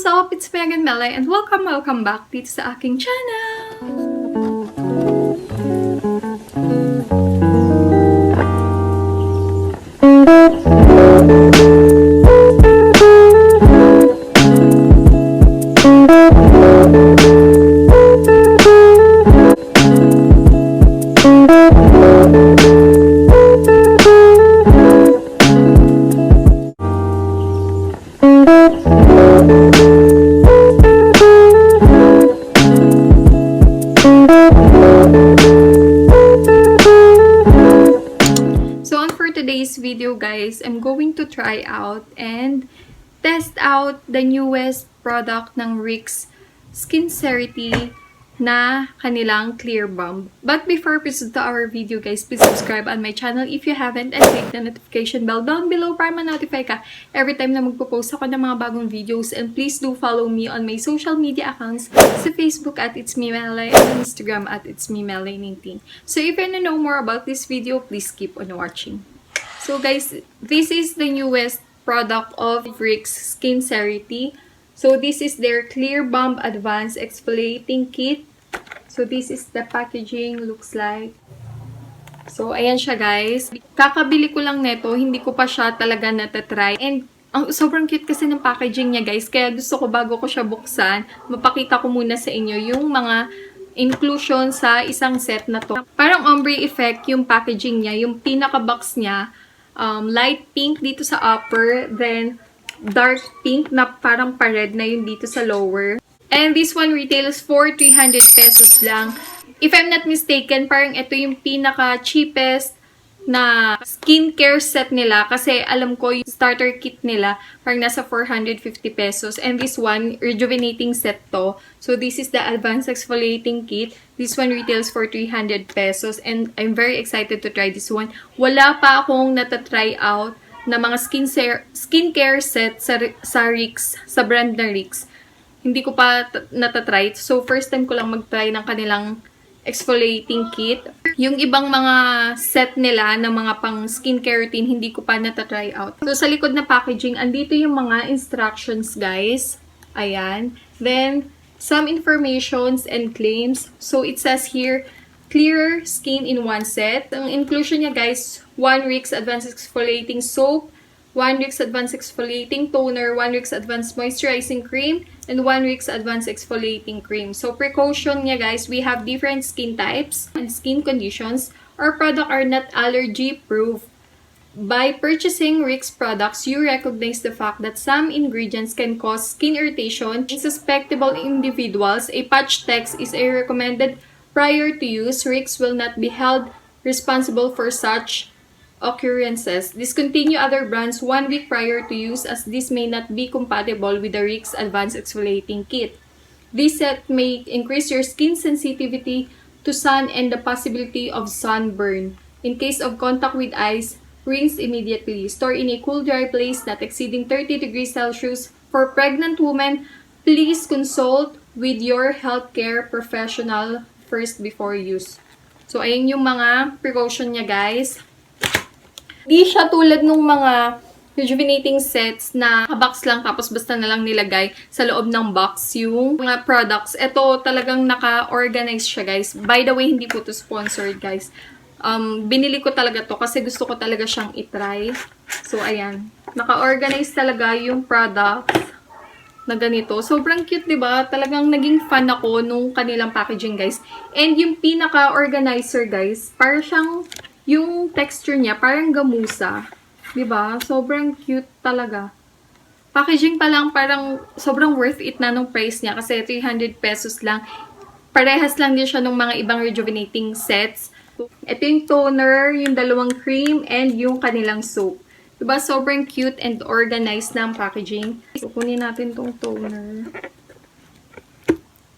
What's up? It's me again, Mhelai, and welcome back dito sa aking channel! Today's video, guys, I'm going to try out and test out the newest product ng RYX Sincerity na kanilang CLEARBOMB. But before we proceed to our video, guys, please subscribe on my channel if you haven't and click the notification bell down below para ma-notify ka every time na magpo-post ako ng mga bagong videos. And please do follow me on my social media accounts sa Facebook at It's Me Mhelai and Instagram at It's Me Mhelai 19. So if you want to know more about this video, please keep on watching. So guys, this is the newest product of RYX Sincerity. So this is their ClearBomb Advanced Exfoliating Kit. So this is the packaging looks like. So ayan siya, guys. Kakabili ko lang neto, hindi ko pa siya talaga natatry. And sobrang cute kasi ng packaging niya, guys. Kaya gusto ko bago ko siya buksan, mapakita ko muna sa inyo yung mga inclusion sa isang set na to. Parang ombre effect yung packaging niya, yung pinaka-box niya. Light pink dito sa upper, then dark pink na parang pa-red na yung dito sa lower. And this one retails for 300 pesos lang. If I'm not mistaken, parang ito yung pinaka-cheapest na skincare set nila. Kasi alam ko yung starter kit nila, parang nasa 450 pesos. And this one, rejuvenating set to. So this is the Advanced Exfoliating Kit. This one retails for 300 pesos. And I'm very excited to try this one. Wala pa akong natatry out na mga skincare set sa RYX, sa brand na RYX. Hindi ko pa natatry. So first time ko lang mag-try ng kanilang exfoliating kit. Yung ibang mga set nila ng mga pang skincare routine, hindi ko pa natatry out. So, sa likod na packaging, andito yung mga instructions, guys. Ayan. Then, some informations and claims. So, it says here, clear skin in one set. Ang inclusion niya, guys, 1 RYX Advanced Exfoliating Soap, 1 RYX Advanced Exfoliating Toner, 1 RYX Advanced Moisturizing Cream, and 1 RYX Advanced Exfoliating Cream. So, precaution niya, guys, we have different skin types and skin conditions. Our product are not allergy-proof. By purchasing RYX products, you recognize the fact that some ingredients can cause skin irritation. In susceptible individuals, a patch text is recommended prior to use. RYX will not be held responsible for such occurrences. Discontinue other brands 1 week prior to use as this may not be compatible with the RYX Advanced Exfoliating Kit. This set may increase your skin sensitivity to sun and the possibility of sunburn. In case of contact with eyes, rinse immediately. Store in a cool, dry place not exceeding 30 degrees Celsius. For pregnant women, please consult with your healthcare professional first before use. So, ayun yung mga precaution niya, guys. Di siya tulad ng mga rejuvenating sets na box lang tapos basta na lang nilagay sa loob ng box yung mga products. Ito talagang naka-organize siya, guys. By the way, hindi po to sponsored, guys. Binili ko talaga to kasi gusto ko talaga siyang itry. So, ayan. Naka-organize talaga yung product na ganito. Sobrang cute, diba? Talagang naging fan ako nung kanilang packaging, guys. And yung pinaka-organizer, guys, para siyang yung texture niya, parang gamusa. Diba? Sobrang cute talaga. Packaging pa lang, parang sobrang worth it na nung price niya. Kasi 300 pesos lang. Parehas lang din siya nung mga ibang rejuvenating sets. Ito yung toner, yung dalawang cream, and yung kanilang soap. Diba? Sobrang cute and organized na ang packaging. So, kunin natin tong toner.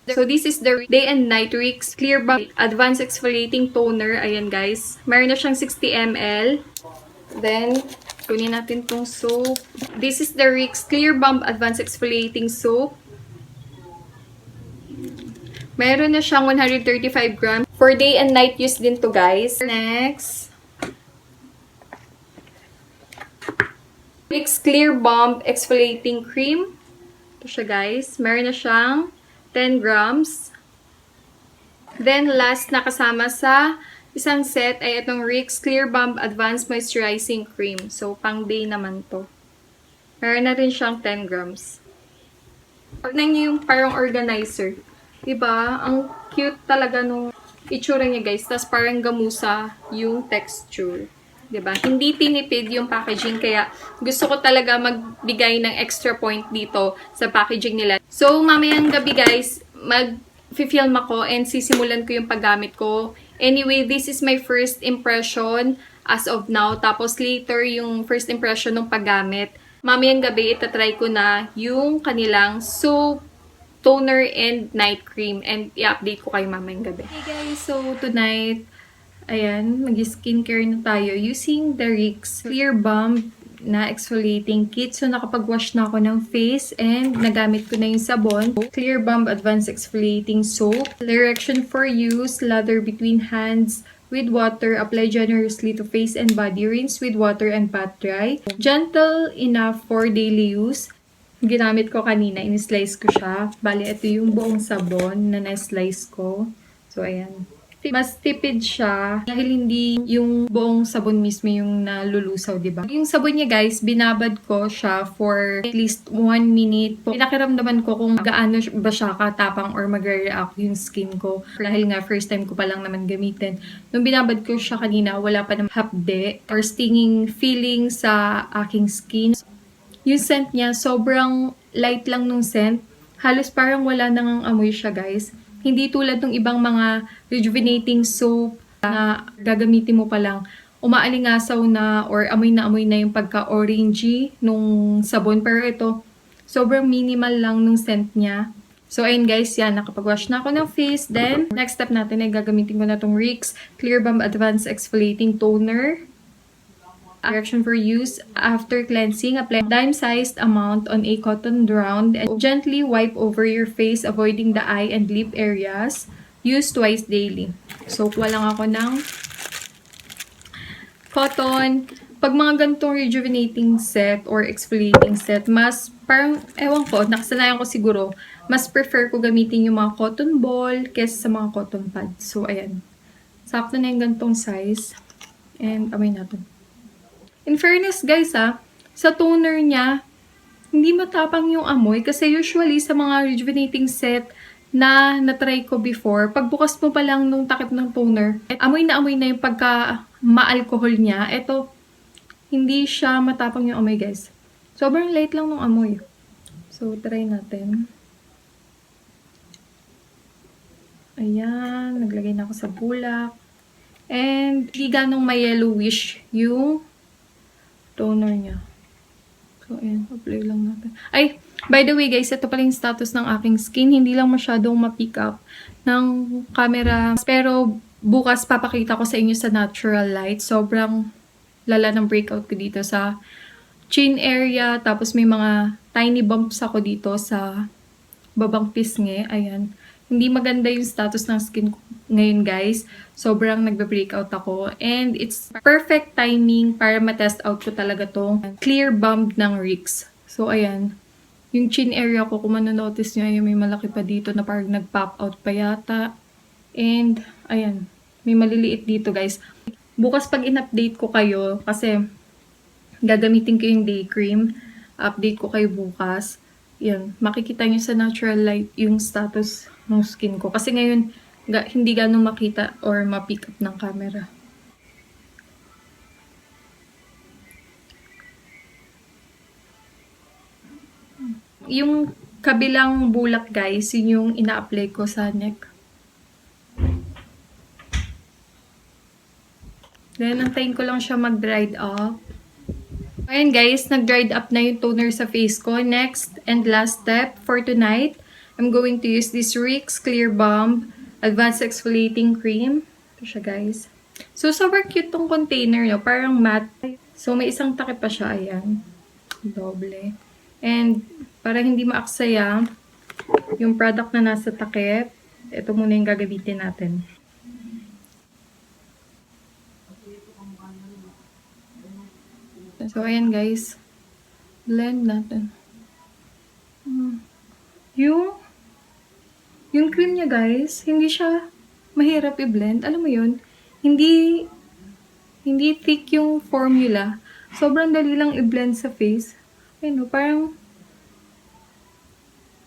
So, this is the Day and Night RYX ClearBomb Advanced Exfoliating Toner. Ayan, guys. Meron na siyang 60 ml. Then, kunin natin tong soap. This is the RYX ClearBomb Advanced Exfoliating Soap. Meron na siyang 135 grams. For day and night use din to, guys. Next. RYX ClearBomb Exfoliating Cream. Ito siya guys. Meron na siyang 10 grams. Then last na kasama sa isang set ay itong RYX Clear Bomb Advanced Moisturizing Cream. So pang day naman to. Meron na rin siyang 10 grams. Tignan niyo yung parang organizer. Diba? Ang cute talaga nung itsura niya guys. Tapos parang gamusa yung texture. Diba? Hindi tinipid yung packaging. Kaya gusto ko talaga magbigay ng extra point dito sa packaging nila. So, mamayang gabi guys, mag-film ako and sisimulan ko yung paggamit ko. Anyway, this is my first impression as of now. Tapos later, yung first impression ng paggamit. Mamayang gabi, itatry ko na yung kanilang soap, toner, and night cream. And i-update ko kayo mamayang gabi. Hey guys, so tonight, ayan, mag-skincare na tayo using the RYX Clear Bomb na exfoliating kit. So, nakapag-wash na ako ng face and nagamit ko na yung sabon. Clear Bomb Advanced Exfoliating Soap. Direction for use, lather between hands with water. Apply generously to face and body. Rinse with water and pat dry. Gentle enough for daily use. Ginamit ko kanina, in-slice ko siya. Bali, ito yung buong sabon na na-slice ko. So, ayan. Mas tipid siya dahil hindi yung buong sabon mismo yung nalulusaw, diba? Yung sabon niya, guys, binabad ko siya for at least 1 minute. Pinakiramdaman ko kung gaano ba siya katapang or magre-react yung skin ko. Dahil nga, first time ko pa lang naman gamitin. Nung binabad ko siya kanina, wala pa ng hapde or stinging feeling sa aking skin. Yung scent niya, sobrang light lang nung scent. Halos parang wala nang amoy siya, guys. Hindi tulad ng ibang mga rejuvenating soap na gagamitin mo pa lang, umaalingasaw na or amoy na yung pagka-orangey nung sabon. Pero ito, sobrang minimal lang nung scent niya. So, ayun guys, yan. Nakapag-wash na ako ng face. Then, next step natin ay gagamitin ko na itong RYX Clear Bomb Advanced Exfoliating Toner. Direction for use, after cleansing, apply dime-sized amount on a cotton round and gently wipe over your face, avoiding the eye and lip areas. Use twice daily. So, kuha lang ako ng cotton. Pag mga ganitong rejuvenating set or exfoliating set, mas parang, ewan ko, nakasanayan ko siguro, mas prefer ko gamitin yung mga cotton ball kesa sa mga cotton pads. So, ayan. Sakto na yung ganitong size. And, amoy natin. In fairness guys sa toner niya, hindi matapang yung amoy kasi usually sa mga rejuvenating set na natry ko before, pagbukas mo pa lang nung takip ng toner, amoy na yung pagka ma-alcohol niya. Ito, hindi siya matapang yung amoy guys. Sobrang light lang ng amoy. So, try natin. Ayan, naglagay na ako sa bulak. And, hindi ganong ma-yellowish yung toner niya. So, ayan. Apply lang natin. Ay, by the way guys, ito pala yung status ng aking skin. Hindi lang masyadong ma-pick up ng camera. Pero, bukas papakita ko sa inyo sa natural light. Sobrang lala ng breakout ko dito sa chin area. Tapos, may mga tiny bumps ako dito sa babang pisngi. Ayan. Hindi maganda yung status ng skin ko ngayon guys. Sobrang nagbe-breakout ako. And it's perfect timing para ma-test out ko talaga tong Clear Bomb ng RYX. So ayan. Yung chin area ko, kung manonotice nyo, may malaki pa dito na parang nag-pop out pa yata. And ayan. May maliliit dito guys. Bukas pag in-update ko kayo, kasi gagamitin ko yung day cream. Update ko kayo bukas. Yan. Makikita nyo sa natural light yung status ng skin ko. Kasi ngayon, hindi ganong makita or ma-pick up ng camera. Yung kabilang bulak guys, yun yung ina-apply ko sa neck. Then, antayin ko lang siya mag-dried up. Ayan guys, nag-dried up na yung toner sa face ko. Next and last step for tonight, I'm going to use this RYX Clear Bomb Advanced Exfoliating Cream. Ito siya guys. So, sobrang cute tong container nyo. Parang matte. So, may isang takip pa siya. Ayan. Doble. And, para hindi maaksaya yung product na nasa takip, ito muna yung gagamitin natin. So, ayan guys. Blend natin. Yung, yung cream niya guys, hindi siya mahirap i-blend. Alam mo yun? Hindi thick yung formula. Sobrang dali lang i-blend sa face. Ayun, parang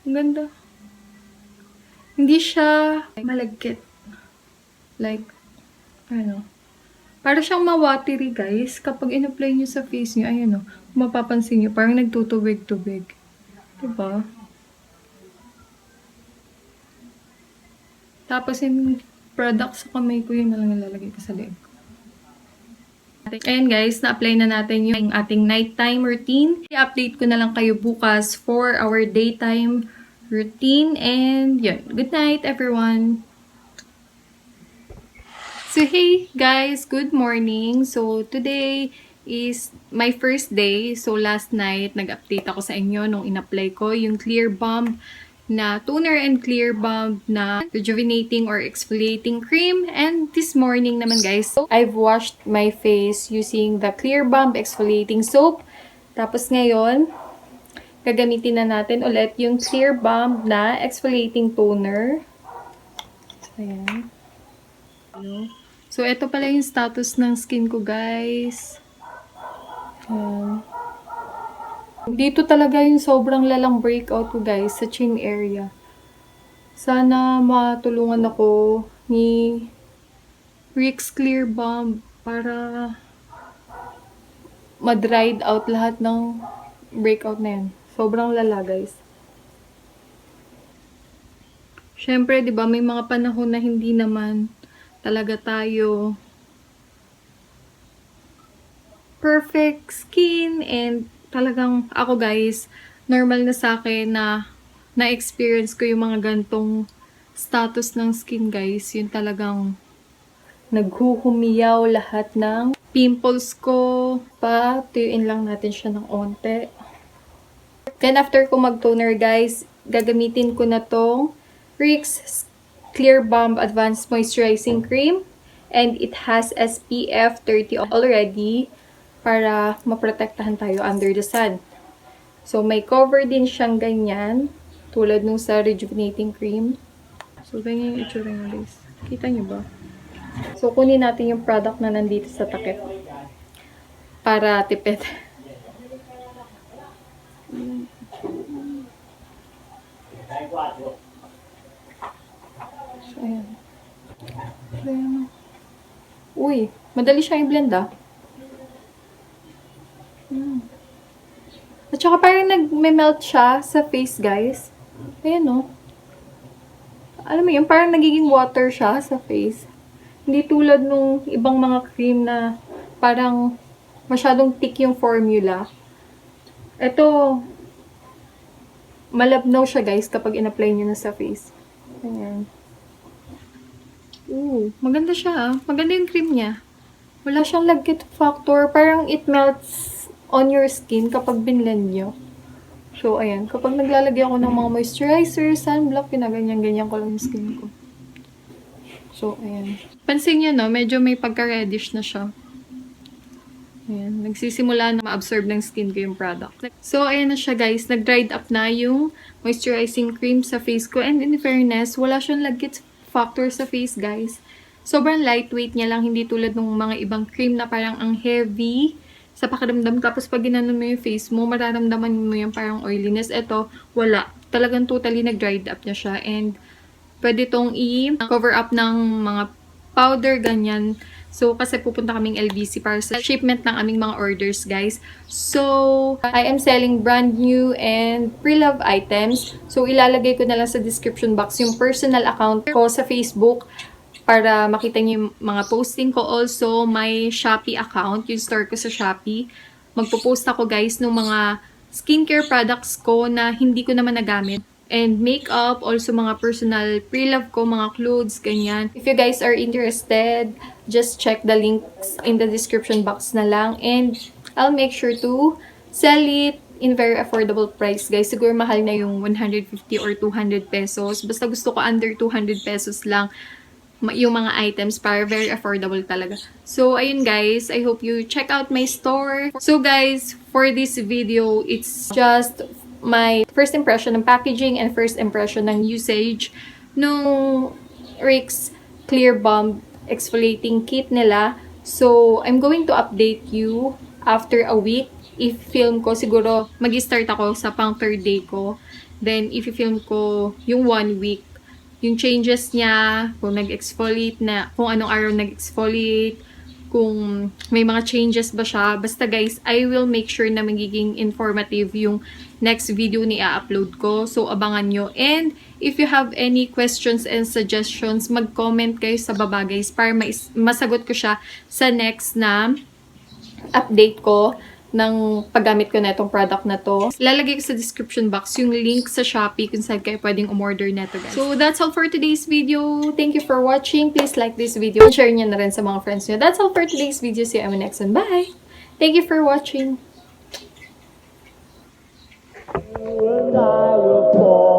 ang ganda. Hindi siya malagkit. Like, ano. Para siyang ma-watery, guys. Kapag in-apply nyo sa face nyo, ayan o. Mapapansin nyo, parang nagtutubig-tubig. Diba? Tapos yung product sa kamay ko, yun na lang nilalagay ko sa leeg ko. Ayan guys, na-apply na natin yung ating nighttime routine. I-update ko na lang kayo bukas for our daytime routine. And yun, good night everyone! So hey guys, good morning! So today is my first day. So last night, nag-update ako sa inyo nung in-apply ko yung ClearBomb na toner and ClearBomb na rejuvenating or exfoliating cream. And this morning naman guys, I've washed my face using the ClearBomb exfoliating soap. Tapos ngayon, gagamitin na natin ulit yung ClearBomb na exfoliating toner. Ayan. So, ito pala yung status ng skin ko guys. Ayan. Dito talaga yung sobrang lalang breakout ko guys sa chin area. Sana matulungan ako ni RYX Clear Bomb para ma-dried out lahat ng breakout na yan. Sobrang lala guys. Syempre, 'di ba, may mga panahon na hindi naman talaga tayo perfect skin and talagang ako guys, normal na sa akin na na-experience ko yung mga gantong status ng skin guys. Yun talagang naghuhumiyaw lahat ng pimples ko. Patuyuin lang natin siya ng onte. Then after ko mag-toner guys, gagamitin ko na tong RYX Clear Bomb Advanced Moisturizing Cream. And it has SPF 30 already para maprotektahan tayo under the sun. So, may cover din siyang ganyan, tulad nung sa rejuvenating cream. So, ganyan yung itsura niya guys. Kita niyo ba? So, kunin natin yung product na nandito sa takip para tipid. So, ayan. Ayan. Uy, madali siya i-blend ah. At saka parang nag-melt siya sa face, guys. Ayan, no? Alam mo yun, parang nagiging water siya sa face. Hindi tulad nung ibang mga cream na parang masyadong thick yung formula. Ito, malabnaw siya, guys, kapag in-apply nyo na sa face. Ayan. Ooh, maganda siya, ah. Maganda yung cream niya. Wala siyang lagkit factor. Parang it melts on your skin kapag binlend nyo. So, ayan. Kapag naglalagay ako ng mga moisturizer, sunblock, pinaganyan-ganyan ko lang yung skin ko. So, ayan. Pansin nyo, no? Medyo may pagka-reddish na siya. Ayan. Nagsisimula na ma-absorb ng skin ko yung product. So, ayan na siya, guys. Nag-dried up na yung moisturizing cream sa face ko. And in fairness, wala siyang lagkit factor sa face, guys. Sobrang lightweight niya lang. Hindi tulad ng mga ibang cream na parang ang heavy sa pakiramdam. Tapos pag ginanon mo yung face mo, mararamdaman mo yung parang oiliness. Ito, wala. Talagang totally nag-dried up na siya. And pwede tong i-cover up ng mga powder, ganyan. So, kasi pupunta kaming LBC para sa shipment ng aming mga orders, guys. So, I am selling brand new and pre-love items. So, ilalagay ko na lang sa description box yung personal account ko sa Facebook para makita niyo yung mga posting ko. Also, my Shopee account, yung store ko sa Shopee. Magpo-post ako guys ng mga skincare products ko na hindi ko naman nagamit. And makeup, also mga personal pre-love ko, mga clothes, ganyan. If you guys are interested, just check the links in the description box na lang. And I'll make sure to sell it in very affordable price, guys. Siguro mahal na yung 150 or 200 pesos. Basta gusto ko under 200 pesos lang yung mga items para very affordable talaga. So, ayun guys. I hope you check out my store. So, guys, for this video, it's just my first impression ng packaging and first impression ng usage nung RYX ClearBomb exfoliating kit nila. So, I'm going to update you after a week. If film ko, siguro mag-start ako sa pang third day ko. Then, if film ko yung 1 week, yung changes niya, kung nag-exfoliate na, kung anong araw nag-exfoliate, kung may mga changes ba siya. Basta guys, I will make sure na magiging informative yung next video ni i-upload ko. So, abangan nyo. And, if you have any questions and suggestions, mag-comment kayo sa baba guys para masagot ko siya sa next na update ko ng paggamit ko na itong product na to. Lalagay ko sa description box yung link sa Shopee kung saan kayo pwedeng umorder na to guys. So, that's all for today's video. Thank you for watching. Please like this video and share nyo na rin sa mga friends nyo. That's all for today's video. See you next one. Bye! Thank you for watching. And I will fall.